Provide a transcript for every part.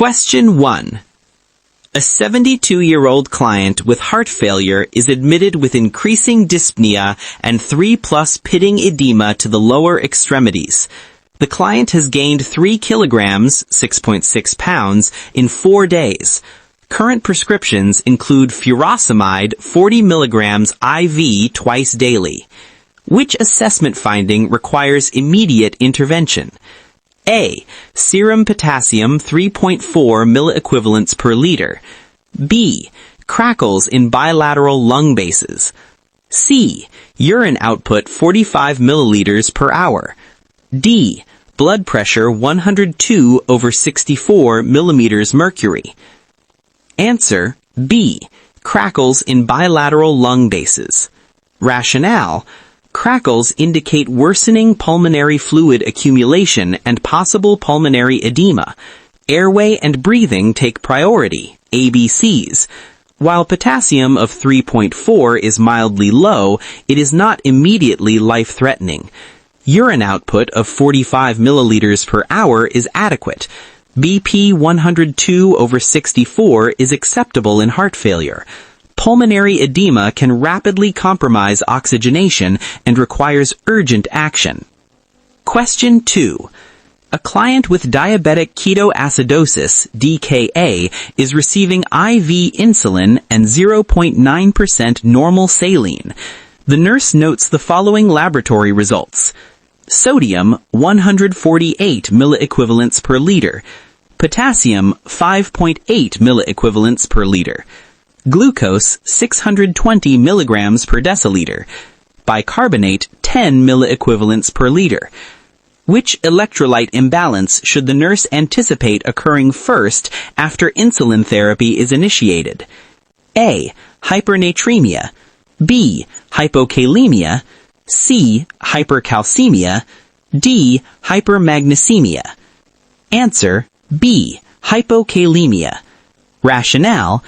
Question 1. A 72-year-old client with heart failure is admitted with increasing dyspnea and 3+ pitting edema to the lower extremities. The client has gained 3 kilograms, 6.6 pounds, in 4 days. Current prescriptions include furosemide 40 milligrams IV twice daily. Which assessment finding requires immediate intervention? A. Serum potassium 3.4 milliequivalents per liter. B. Crackles in bilateral lung bases. C. Urine output 45 milliliters per hour. D. Blood pressure 102/64 millimeters mercury. Answer B. Crackles in bilateral lung bases. Rationale: crackles indicate worsening pulmonary fluid accumulation and possible pulmonary edema. Airway and breathing take priority, ABCs. While potassium of 3.4 is mildly low, it is not immediately life-threatening. Urine output of 45 milliliters per hour is adequate. BP 102/64 is acceptable in heart failure. Pulmonary edema can rapidly compromise oxygenation and requires urgent action. Question 2. A client with diabetic ketoacidosis, DKA, is receiving IV insulin and 0.9% normal saline. The nurse notes the following laboratory results. Sodium, 148 milliequivalents per liter. Potassium, 5.8 milliequivalents per liter. Glucose, 620 milligrams per deciliter. Bicarbonate, 10 milliequivalents per liter. Which electrolyte imbalance should the nurse anticipate occurring first after insulin therapy is initiated? A. Hypernatremia. B. Hypokalemia. C. Hypercalcemia. D. Hypermagnesemia. Answer B. Hypokalemia. Rationale: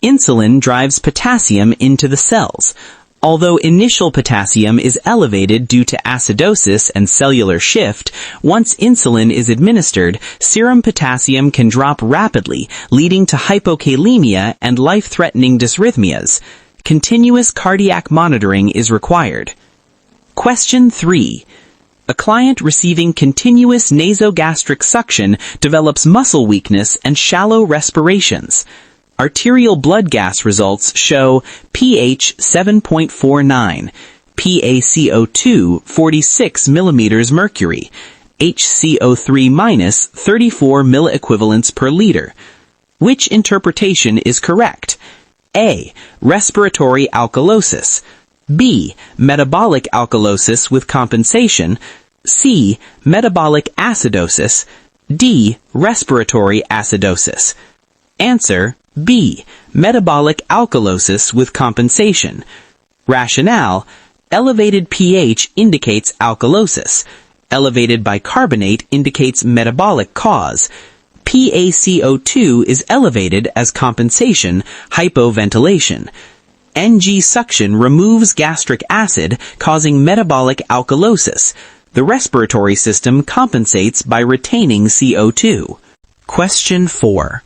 insulin drives potassium into the cells. Although initial potassium is elevated due to acidosis and cellular shift, once insulin is administered, serum potassium can drop rapidly, leading to hypokalemia and life-threatening dysrhythmias. Continuous cardiac monitoring is required. Question 3. A client receiving continuous nasogastric suction develops muscle weakness and shallow respirations. Arterial blood gas results show pH 7.49, PaCO2 46 millimeters mercury, HCO3- 34 milliequivalents per liter. Which interpretation is correct? A. Respiratory alkalosis. B. Metabolic alkalosis with compensation. C. Metabolic acidosis. D. Respiratory acidosis. Answer B. Metabolic alkalosis with compensation. Rationale: elevated pH indicates alkalosis. Elevated bicarbonate indicates metabolic cause. PaCO2 is elevated as compensation, hypoventilation. NG suction removes gastric acid, causing metabolic alkalosis. The respiratory system compensates by retaining CO2. Question 4.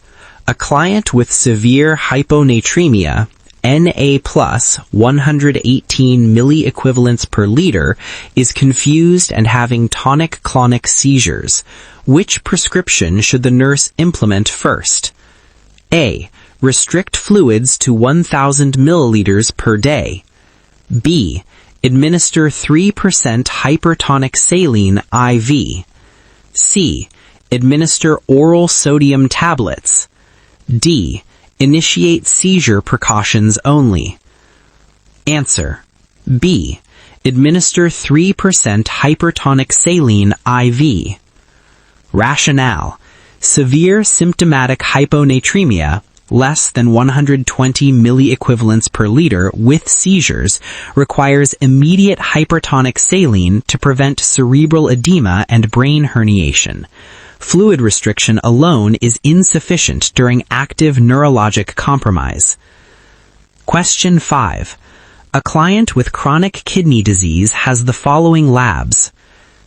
A client with severe hyponatremia, Na plus 118 milliequivalents per liter, is confused and having tonic-clonic seizures. Which prescription should the nurse implement first? A. Restrict fluids to 1,000 milliliters per day. B. Administer 3% hypertonic saline IV. C. Administer oral sodium tablets. D. Initiate seizure precautions only. Answer: B. Administer 3% hypertonic saline IV. Rationale: severe symptomatic hyponatremia, less than 120 milliequivalents per liter with seizures, requires immediate hypertonic saline to prevent cerebral edema and brain herniation. Fluid restriction alone is insufficient during active neurologic compromise. Question 5. A client with chronic kidney disease has the following labs: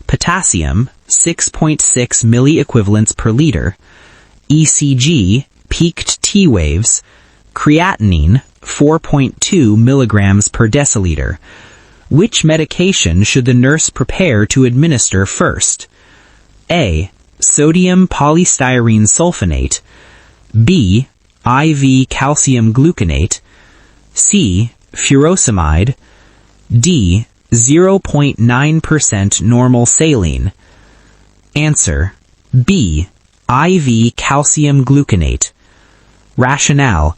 potassium, 6.6 milliequivalents per liter, ECG, peaked T waves, creatinine, 4.2 milligrams per deciliter. Which medication should the nurse prepare to administer first? A. Sodium polystyrene sulfonate. B. IV calcium gluconate. C. Furosemide. D. 0.9% normal saline. Answer: B. IV calcium gluconate. Rationale: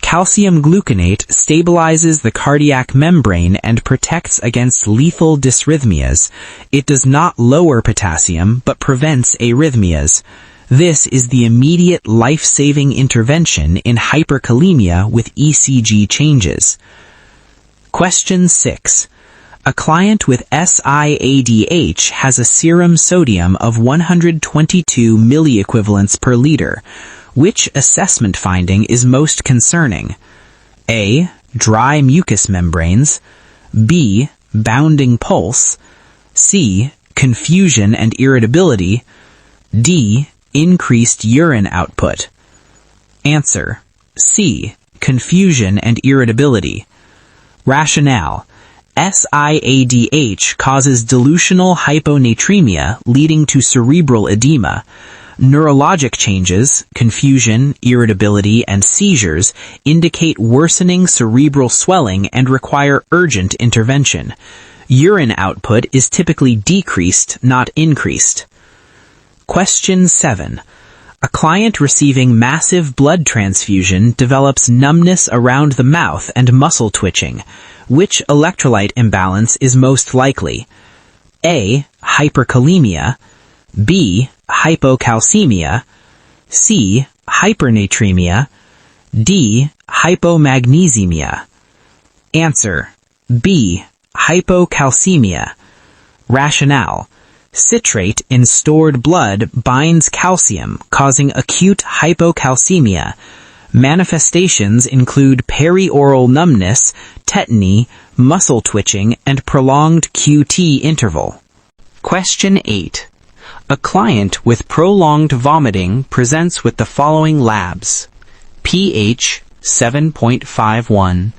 calcium gluconate stabilizes the cardiac membrane and protects against lethal dysrhythmias. It does not lower potassium, but prevents arrhythmias. This is the immediate life-saving intervention in hyperkalemia with ECG changes. Question 6. A client with SIADH has a serum sodium of 122 milliequivalents per liter. Which assessment finding is most concerning? A. Dry mucous membranes. B. Bounding pulse. C. Confusion and irritability. D. Increased urine output. Answer: C. Confusion and irritability. Rationale: SIADH causes dilutional hyponatremia leading to cerebral edema. Neurologic changes, confusion, irritability, and seizures indicate worsening cerebral swelling and require urgent intervention. Urine output is typically decreased, not increased. Question 7. A client receiving massive blood transfusion develops numbness around the mouth and muscle twitching. Which electrolyte imbalance is most likely? A. Hyperkalemia. B. Hypocalcemia. C. Hypernatremia. D. Hypomagnesemia. Answer: B. Hypocalcemia. Rationale: citrate in stored blood binds calcium, causing acute hypocalcemia. Manifestations include perioral numbness, tetany, muscle twitching, and prolonged QT interval. Question 8. A client with prolonged vomiting presents with the following labs: pH 7.51,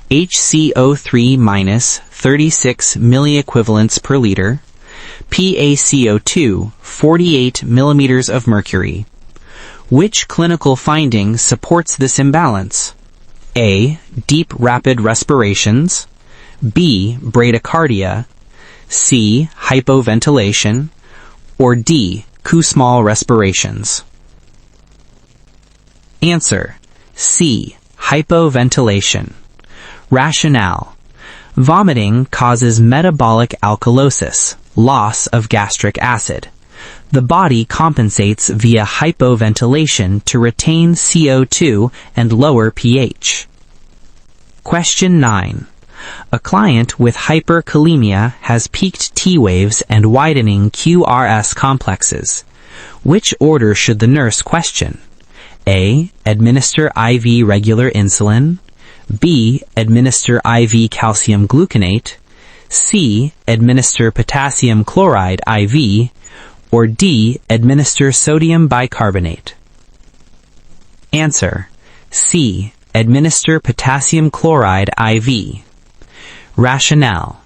HCO3 - 36 milliequivalents per liter, PaCO2 48 millimeters of mercury. Which clinical finding supports this imbalance? A. Deep rapid respirations. B. Bradycardia. C. Hypoventilation. Or D. Kussmaul respirations. Answer: C. Hypoventilation. Rationale: vomiting causes metabolic alkalosis, loss of gastric acid. The body compensates via hypoventilation to retain CO2 and lower pH. Question 9. A client with hyperkalemia has peaked T waves and widening QRS complexes. Which order should the nurse question? A. Administer IV regular insulin. B. Administer IV calcium gluconate. C. Administer potassium chloride IV. Or D. Administer sodium bicarbonate. Answer: C. Administer potassium chloride IV. Rationale: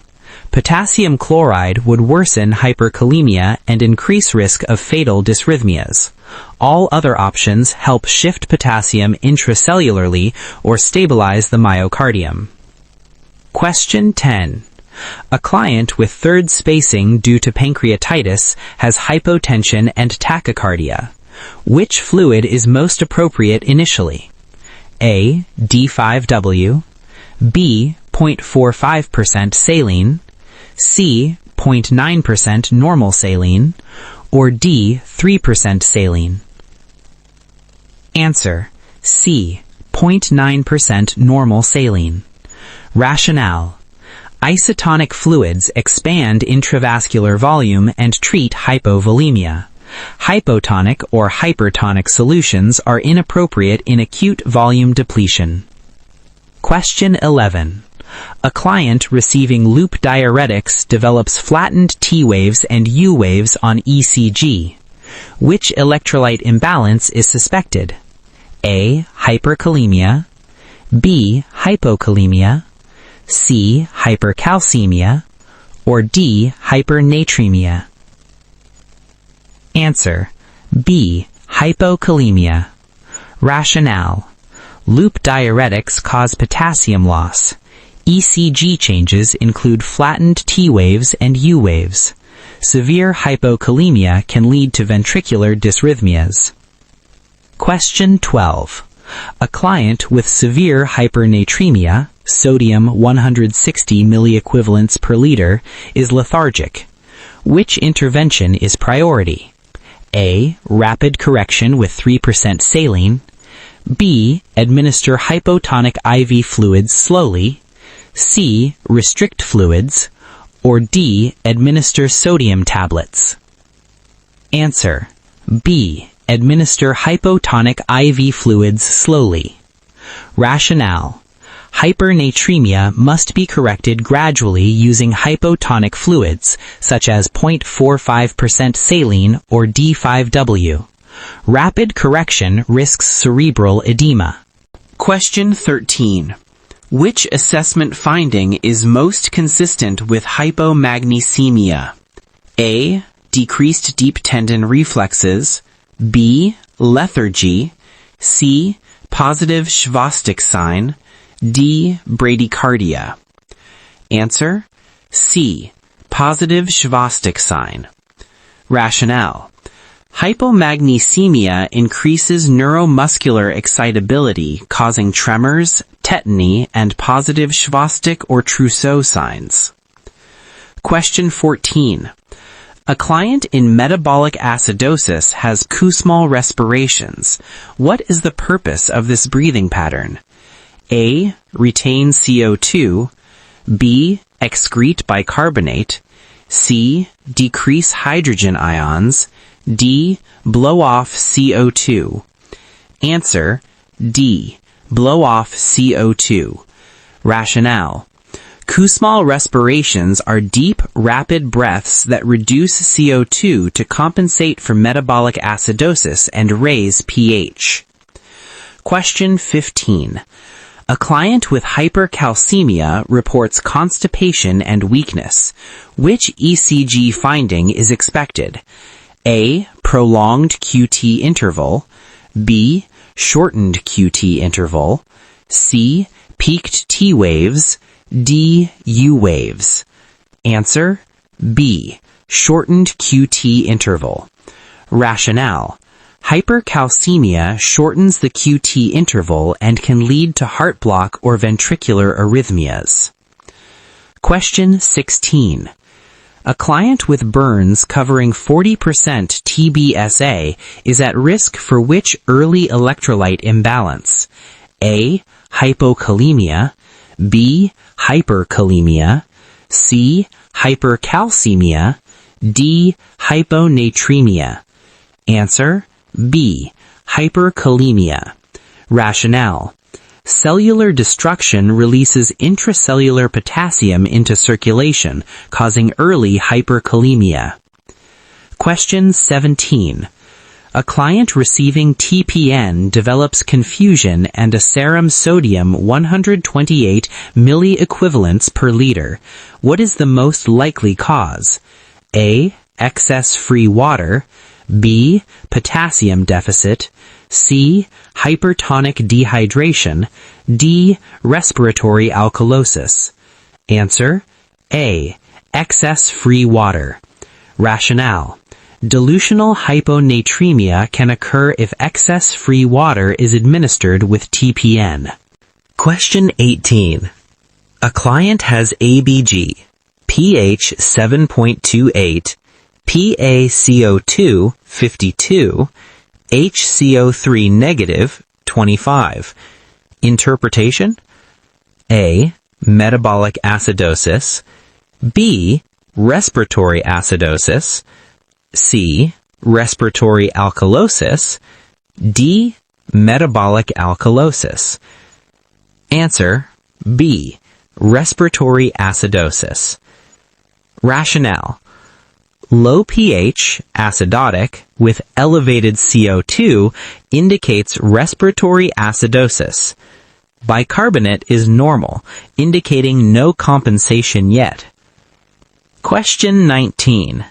potassium chloride would worsen hyperkalemia and increase risk of fatal dysrhythmias. All other options help shift potassium intracellularly or stabilize the myocardium. Question 10. A client with third spacing due to pancreatitis has hypotension and tachycardia. Which fluid is most appropriate initially? A. D5W. B. 0.45% saline. C. 0.9% normal saline. Or D. 3% saline. Answer: C. 0.9% normal saline. Rationale: isotonic fluids expand intravascular volume and treat hypovolemia. Hypotonic or hypertonic solutions are inappropriate in acute volume depletion. Question 11. A client receiving loop diuretics develops flattened T waves and U waves on ECG. Which electrolyte imbalance is suspected? A. Hyperkalemia, B. Hypokalemia, C. Hypercalcemia, or D. Hypernatremia? Answer: B. Hypokalemia. Rationale: loop diuretics cause potassium loss. ECG changes include flattened T waves and U waves. Severe hypokalemia can lead to ventricular dysrhythmias. Question 12. A client with severe hypernatremia, sodium 160 milliequivalents per liter, is lethargic. Which intervention is priority? A. Rapid correction with 3% saline. B. Administer hypotonic IV fluids slowly. C. Restrict fluids. Or D. Administer sodium tablets? Answer: B. Administer hypotonic IV fluids slowly. Rationale: hypernatremia must be corrected gradually using hypotonic fluids, such as 0.45% saline or D5W. Rapid correction risks cerebral edema. Question 13. Which assessment finding is most consistent with hypomagnesemia? A. Decreased deep tendon reflexes. B. Lethargy. C. Positive Schwastik sign. D. Bradycardia. Answer: C. Positive Schwastik sign. Rationale: hypomagnesemia increases neuromuscular excitability, causing tremors, tetany, and positive Schwastik or Trousseau signs. Question 14. A client in metabolic acidosis has Kussmaul respirations. What is the purpose of this breathing pattern? A. Retain CO2. B. Excrete bicarbonate. C. Decrease hydrogen ions. D. Blow off CO2. Answer: D. Blow off CO2. Rationale: Kussmaul respirations are deep, rapid breaths that reduce CO2 to compensate for metabolic acidosis and raise pH. Question 15. A client with hypercalcemia reports constipation and weakness. Which ECG finding is expected? A. Prolonged QT interval. B. Shortened QT interval. C. Peaked T waves. D. U waves. Answer: B. Shortened QT interval. Rationale: hypercalcemia shortens the QT interval and can lead to heart block or ventricular arrhythmias. Question 16. A client with burns covering 40% TBSA is at risk for which early electrolyte imbalance? A. Hypokalemia. B. Hyperkalemia. C. Hypercalcemia. D. Hyponatremia. Answer: B. Hyperkalemia. Rationale: cellular destruction releases intracellular potassium into circulation, causing early hyperkalemia. Question 17. A client receiving TPN develops confusion and a serum sodium 128 milliequivalents per liter. What is the most likely cause? A. Excess free water. B. Potassium deficit. C. Hypertonic dehydration. D. Respiratory alkalosis. Answer: A. Excess free water. Rationale: dilutional hyponatremia can occur if excess free water is administered with TPN. Question 18. A client has ABG, pH 7.28, PaCO2 52, HCO3 negative 25. Interpretation: A. Metabolic acidosis. B. Respiratory acidosis. C. Respiratory alkalosis. D. Metabolic alkalosis. Answer: B. Respiratory acidosis. Rationale: Low pH, acidotic, with elevated CO2 indicates respiratory acidosis. Bicarbonate is normal, indicating no compensation yet. Question 19.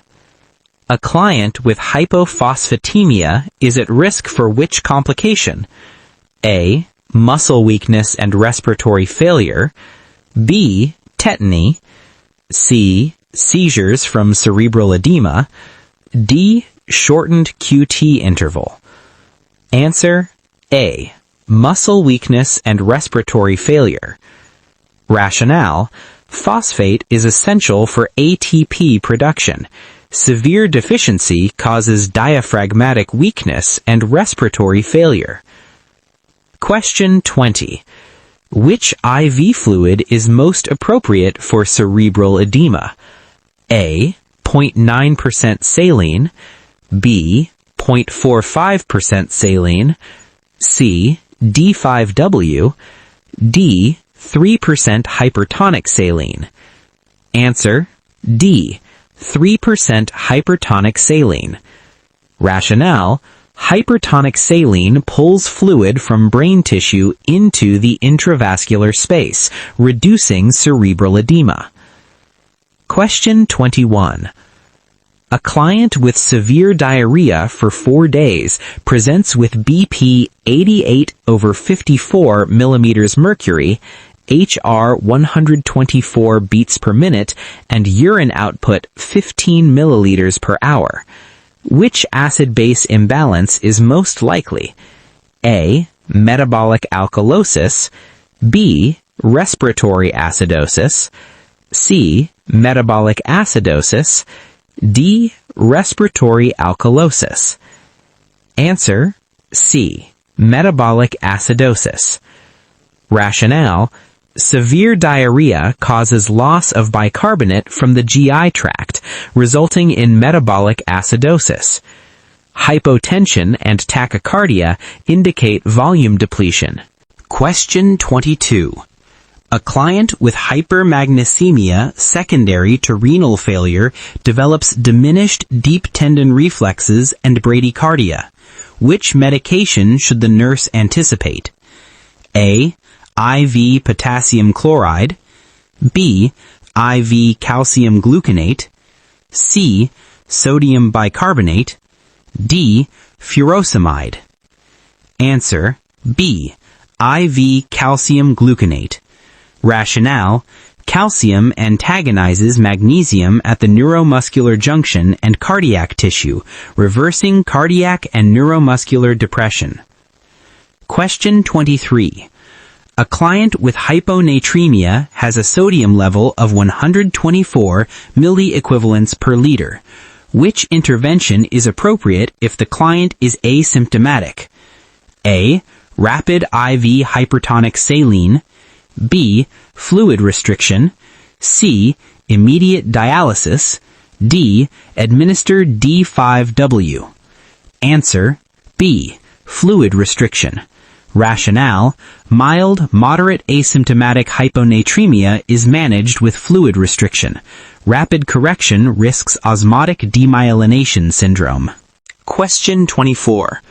A client with hypophosphatemia is at risk for which complication? A. Muscle weakness and respiratory failure. B. Tetany. C. Seizures from cerebral edema. D. Shortened QT interval. Answer A. Muscle weakness and respiratory failure. Rationale: phosphate is essential for ATP production. Severe deficiency causes diaphragmatic weakness and respiratory failure. Question 20. Which IV fluid is most appropriate for cerebral edema? A. 0.9% saline. B. 0.45% saline. C. D5W. D. 3% hypertonic saline. Answer D. 3% hypertonic saline. Rationale: hypertonic saline pulls fluid from brain tissue into the intravascular space, reducing cerebral edema. Question 21. A client with severe diarrhea for 4 days presents with BP 88/54 mm mercury, HR 124 beats per minute, and urine output 15 milliliters per hour. Which acid-base imbalance is most likely? A. Metabolic alkalosis. B. Respiratory acidosis. C. Metabolic acidosis. D. Respiratory alkalosis. Answer C. Metabolic acidosis. Rationale: severe diarrhea causes loss of bicarbonate from the GI tract, resulting in metabolic acidosis. Hypotension and tachycardia indicate volume depletion. Question 22. A client with hypermagnesemia secondary to renal failure develops diminished deep tendon reflexes and bradycardia. Which medication should the nurse anticipate? A. IV potassium chloride. B. IV calcium gluconate. C. Sodium bicarbonate. D. Furosemide. Answer B. IV calcium gluconate. Rationale: calcium antagonizes magnesium at the neuromuscular junction and cardiac tissue, reversing cardiac and neuromuscular depression. Question 23. A client with hyponatremia has a sodium level of 124 milliequivalents per liter. Which intervention is appropriate if the client is asymptomatic? A. Rapid IV hypertonic saline. B. Fluid restriction. C. Immediate dialysis. D. Administer D5W. Answer B. Fluid restriction. Rationale: mild, moderate asymptomatic hyponatremia is managed with fluid restriction. Rapid correction risks osmotic demyelination syndrome. Question 24.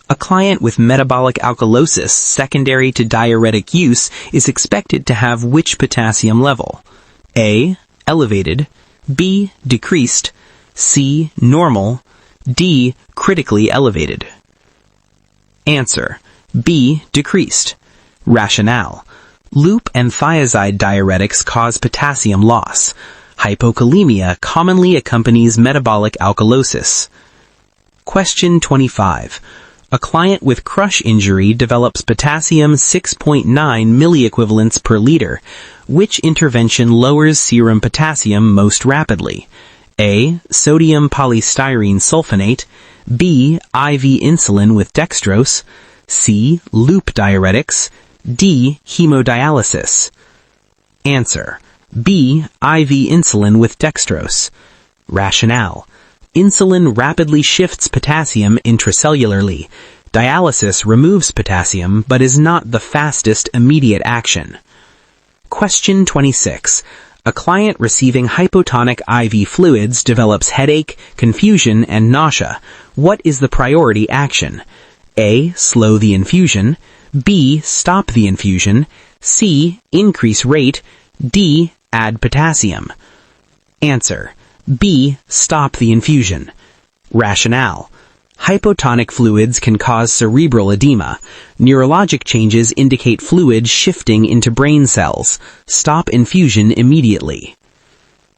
A client with metabolic alkalosis secondary to diuretic use is expected to have which potassium level? A. Elevated. B. Decreased. C. Normal. D. Critically elevated. Answer B. Decreased. Rationale: loop and thiazide diuretics cause potassium loss. Hypokalemia commonly accompanies metabolic alkalosis. Question 25. A client with crush injury develops potassium 6.9 milliequivalents per liter. Which intervention lowers serum potassium most rapidly? A. Sodium polystyrene sulfonate. B. IV insulin with dextrose. C. Loop diuretics. D. Hemodialysis. Answer B. IV insulin with dextrose. Rationale: insulin rapidly shifts potassium intracellularly. Dialysis removes potassium but is not the fastest immediate action. Question 26. A client receiving hypotonic IV fluids develops headache, confusion, and nausea. What is the priority action? A. Slow the infusion. B. Stop the infusion. C. Increase rate. D. Add potassium. Answer. B. Stop the infusion. Rationale. Hypotonic fluids can cause cerebral edema. Neurologic changes indicate fluid shifting into brain cells. Stop infusion immediately.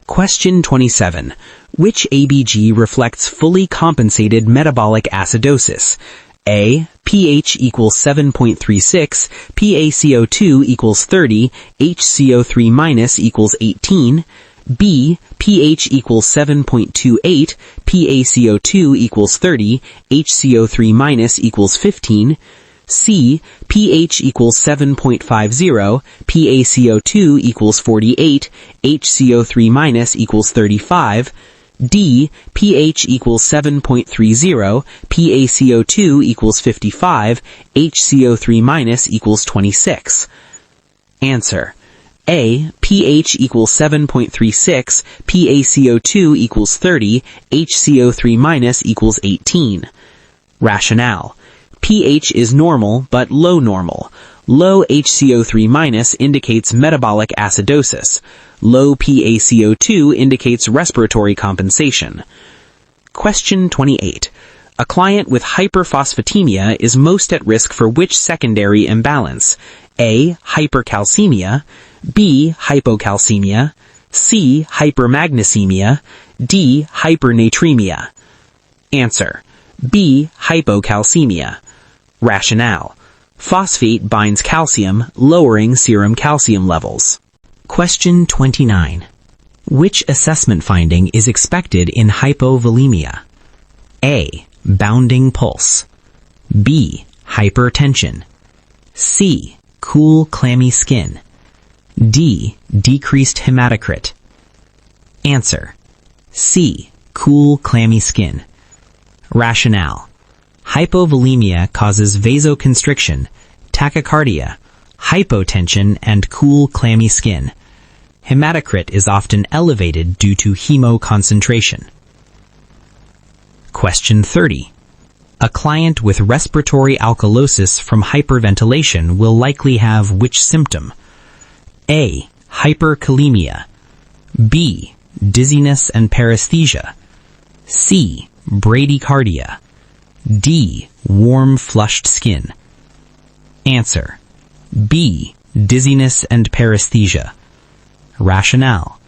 Question 27. Which ABG reflects fully compensated metabolic acidosis? A. pH equals 7.36, PaCO2 equals 30, HCO3- equals 18. B. pH equals 7.28, PaCO2 equals 30, HCO3- equals 15. C. pH equals 7.50, PaCO2 equals 48, HCO3- equals 35. D. pH equals 7.30, PaCO2 equals 55, HCO3- equals 26. Answer. A. pH equals 7.36, PaCO2 equals 30, HCO3- equals 18. Rationale. pH is normal, but low normal. Low HCO3- indicates metabolic acidosis. Low PaCO2 indicates respiratory compensation. Question 28. A client with hyperphosphatemia is most at risk for which secondary imbalance? A. Hypercalcemia. B. Hypocalcemia. C. Hypermagnesemia. D. Hypernatremia. Answer. B. Hypocalcemia. Rationale. Phosphate binds calcium, lowering serum calcium levels. Question 29. Which assessment finding is expected in hypovolemia? A. Bounding pulse. B. Hypertension. C. Cool, clammy skin. D. Decreased hematocrit. Answer. C. Cool, clammy skin. Rationale. Hypovolemia causes vasoconstriction, tachycardia, hypotension, and cool, clammy skin. Hematocrit is often elevated due to hemoconcentration. Question 30. A client with respiratory alkalosis from hyperventilation will likely have which symptom? A. Hyperkalemia. B. Dizziness and paresthesia. C. Bradycardia. D. Warm, flushed skin. Answer. B. Dizziness and paresthesia. Rationale.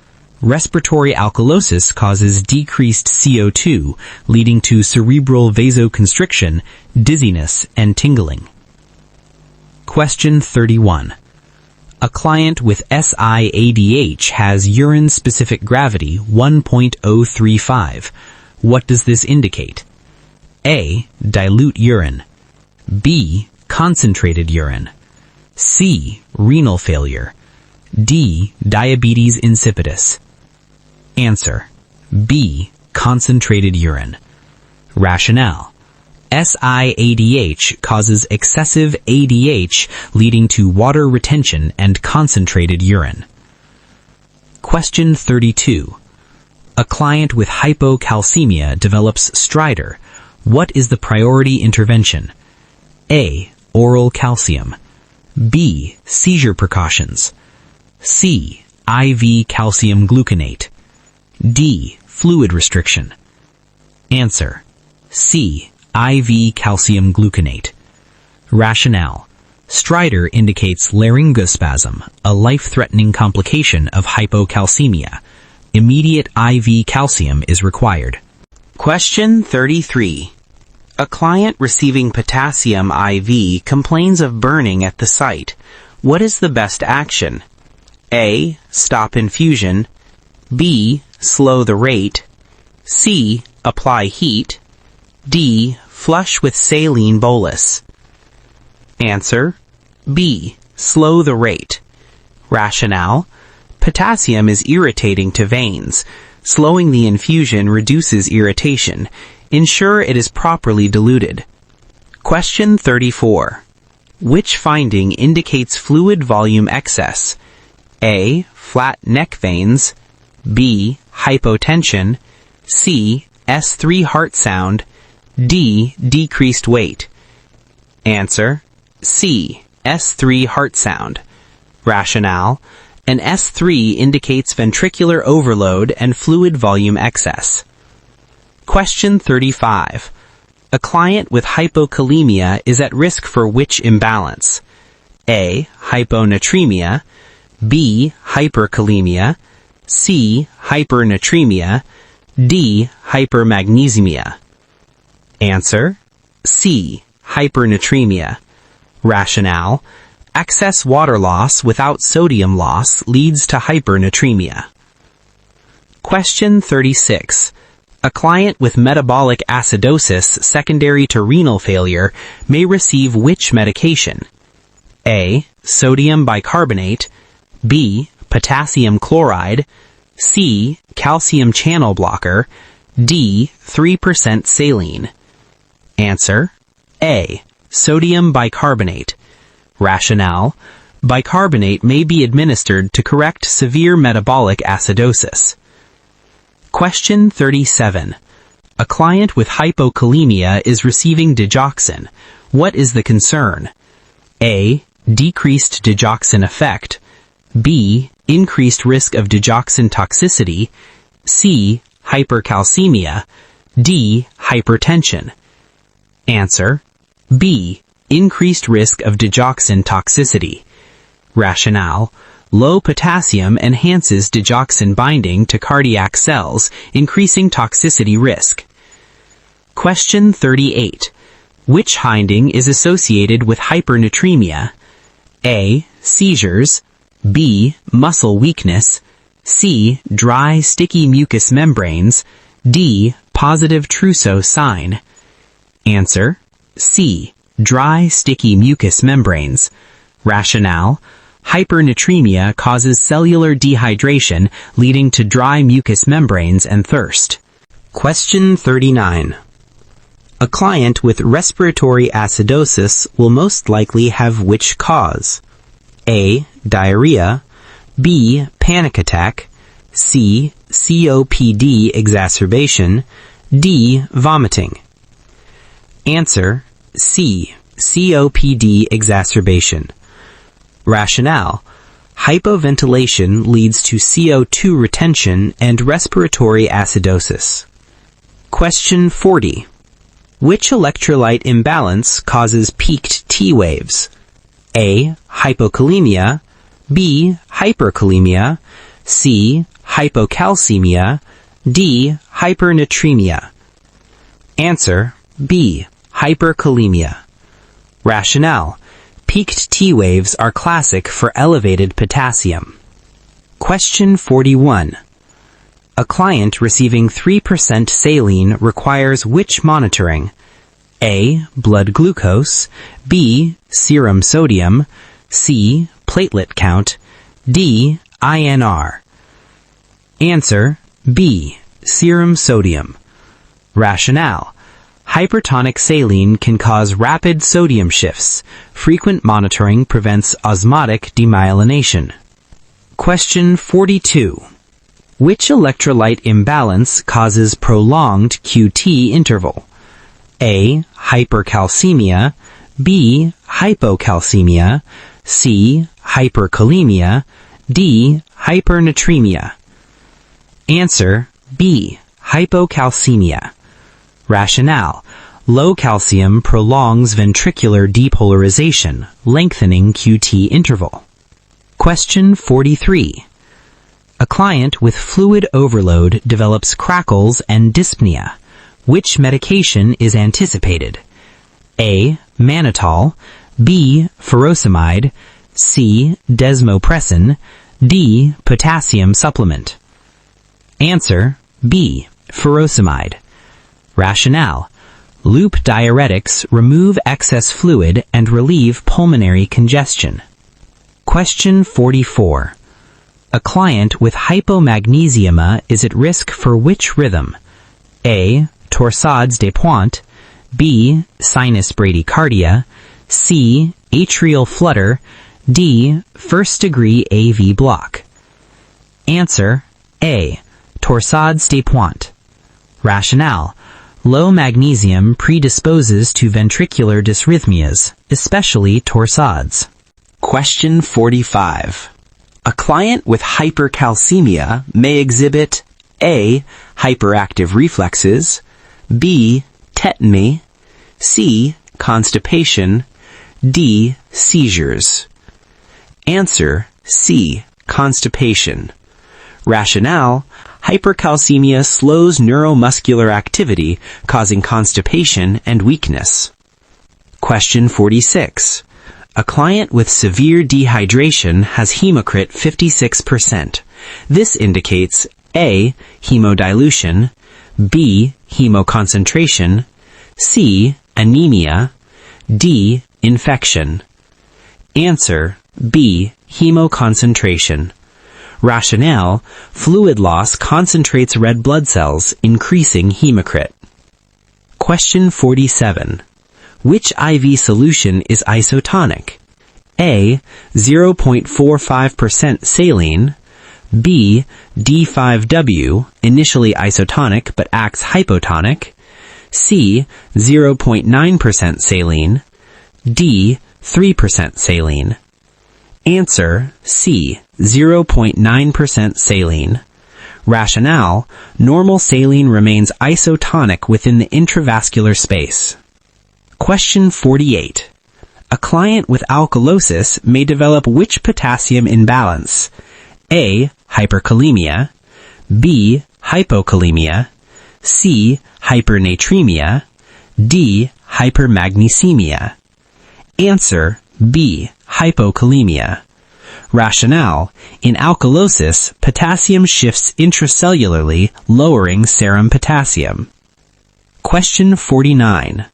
Respiratory alkalosis causes decreased CO2, leading to cerebral vasoconstriction, dizziness, and tingling. Question 31. A client with SIADH has urine-specific gravity 1.035. What does this indicate? A. Dilute urine. B. Concentrated urine. C. Renal failure. D. Diabetes insipidus. Answer. B. Concentrated urine. Rationale. SIADH causes excessive ADH, leading to water retention and concentrated urine. Question 32. A client with hypocalcemia develops stridor. What is the priority intervention? A. Oral calcium. B. Seizure precautions. C. IV calcium gluconate. D. Fluid restriction. Answer. C. IV calcium gluconate. Rationale. Stridor indicates laryngospasm, a life-threatening complication of hypocalcemia. Immediate IV calcium is required. Question 33. A client receiving potassium IV complains of burning at the site. What is the best action? A. Stop infusion. B. Slow the rate. C. Apply heat. D. Flush with saline bolus. Answer. B. Slow the rate. Rationale. Potassium is irritating to veins. Slowing the infusion reduces irritation. Ensure it is properly diluted. Question 34. Which finding indicates fluid volume excess? A. flat neck veins, B. hypotension, C. S3 heart sound, D. decreased weight. Answer: C. S3 heart sound. Rationale: an S3 indicates ventricular overload and fluid volume excess. Question 35. A client with hypokalemia is at risk for which imbalance? A. hyponatremia, B. hyperkalemia, C. hypernatremia, D. hypermagnesemia. Answer: C. hypernatremia. Rationale: excess water loss without sodium loss leads to hypernatremia. Question 36. A client with metabolic acidosis secondary to renal failure may receive which medication? A. sodium bicarbonate, B. potassium chloride, C. calcium channel blocker, D. 3% saline. Answer: A. sodium bicarbonate. Rationale: bicarbonate may be administered to correct severe metabolic acidosis. Question 37. A client with hypokalemia is receiving digoxin. What is the concern? A. decreased digoxin effect, B. increased risk of digoxin toxicity, C. hypercalcemia, D. hypertension. Answer: B. increased risk of digoxin toxicity. Rationale: low potassium enhances digoxin binding to cardiac cells, increasing toxicity risk. Question 38. Which hinding is associated with hypernatremia? A. seizures, B. muscle weakness, C. dry, sticky mucous membranes, D. positive Trousseau sign. Answer: C. dry, sticky mucous membranes. Rationale: hypernatremia causes cellular dehydration, leading to dry mucous membranes and thirst. Question 39. A client with respiratory acidosis will most likely have which cause? A. diarrhea, B. panic attack, C. COPD exacerbation, D. vomiting. Answer: C. COPD exacerbation. Rationale: hypoventilation leads to CO2 retention and respiratory acidosis. Question 40. Which electrolyte imbalance causes peaked T waves? A. hypokalemia, B. hyperkalemia, C. hypocalcemia, D. hypernatremia. Answer: B. hyperkalemia. Rationale: peaked T waves are classic for elevated potassium. Question 41. A client receiving 3% saline requires which monitoring? A. blood glucose, B. serum sodium, C. platelet count, D. INR. Answer: B. serum sodium. Rationale: hypertonic saline can cause rapid sodium shifts. Frequent monitoring prevents osmotic demyelination. Question 42. Which electrolyte imbalance causes prolonged QT interval? A. hypercalcemia, B. hypocalcemia, C. hyperkalemia, D. hypernatremia. Answer: B. hypocalcemia. Rationale: low calcium prolongs ventricular depolarization, lengthening QT interval. Question 43. A client with fluid overload develops crackles and dyspnea. Which medication is anticipated? A. mannitol, B. furosemide, C. desmopressin, D. potassium supplement. Answer: B. furosemide. Rationale: loop diuretics remove excess fluid and relieve pulmonary congestion. Question 44. A client with hypomagnesemia is at risk for which rhythm? A. torsades de pointe, B. sinus bradycardia, C. atrial flutter, D. first-degree AV block. Answer A. Torsades de Pointe. Rationale: low magnesium predisposes to ventricular dysrhythmias, especially torsades. Question 45. A client with hypercalcemia may exhibit A. Hyperactive reflexes, B. Tetany, C. Constipation, D. Seizures. Answer C. Constipation. Rationale: hypercalcemia slows neuromuscular activity, causing constipation and weakness. Question 46. A client with severe dehydration has hematocrit 56%. This indicates A. Hemodilution, B. Hemoconcentration, C. Anemia, D. Infection. Answer B. Hemoconcentration. Rationale: fluid loss concentrates red blood cells, increasing hematocrit. Question 47. Which IV solution is isotonic? A. 0.45% saline, B. D5W, initially isotonic but acts hypotonic, C. 0.9% saline, D. 3% saline. Answer C. 0.9% saline. Rationale: normal saline remains isotonic within the intravascular space. Question 48. A client with alkalosis may develop which potassium imbalance? A. Hyperkalemia, B. Hypokalemia, C. Hypernatremia, D. Hypermagnesemia. Answer B. Hypokalemia. Rationale: in alkalosis, potassium shifts intracellularly, lowering serum potassium. Question 49.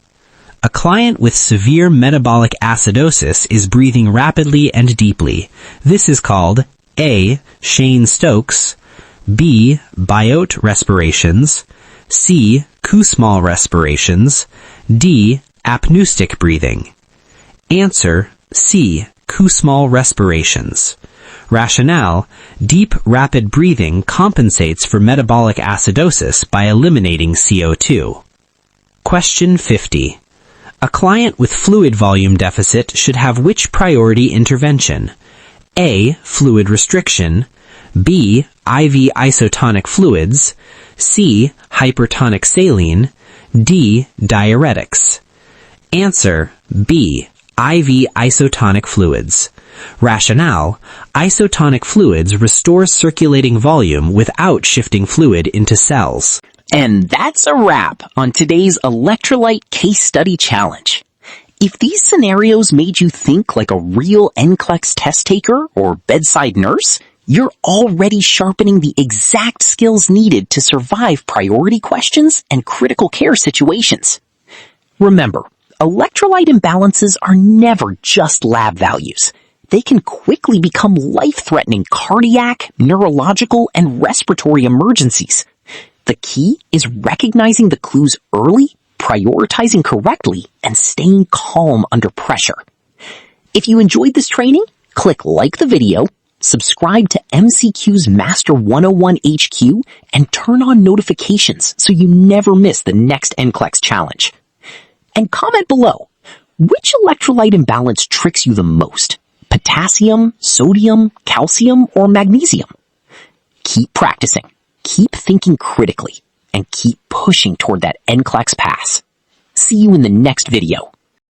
A client with severe metabolic acidosis is breathing rapidly and deeply. This is called A. Cheyne-Stokes, B. Biot respirations, C. Kussmaul respirations, D. Apneustic breathing. Answer C. Kussmaul respirations. Rationale: deep, rapid breathing compensates for metabolic acidosis by eliminating CO2. Question 50. A client with fluid volume deficit should have which priority intervention? A. Fluid restriction, B. IV isotonic fluids, C. Hypertonic saline, D. Diuretics. Answer B. IV isotonic fluids. Rationale: isotonic fluids restore circulating volume without shifting fluid into cells. And that's a wrap on today's electrolyte case study challenge. If these scenarios made you think like a real NCLEX test taker or bedside nurse, you're already sharpening the exact skills needed to survive priority questions and critical care situations. Remember, electrolyte imbalances are never just lab values. They can quickly become life-threatening cardiac, neurological, and respiratory emergencies. The key is recognizing the clues early, prioritizing correctly, and staying calm under pressure. If you enjoyed this training, click like the video, subscribe to MCQ's Master 101 HQ, and turn on notifications so you never miss the next NCLEX challenge. And comment below, which electrolyte imbalance tricks you the most? Potassium, sodium, calcium, or magnesium? Keep practicing, keep thinking critically, and keep pushing toward that NCLEX pass. See you in the next video.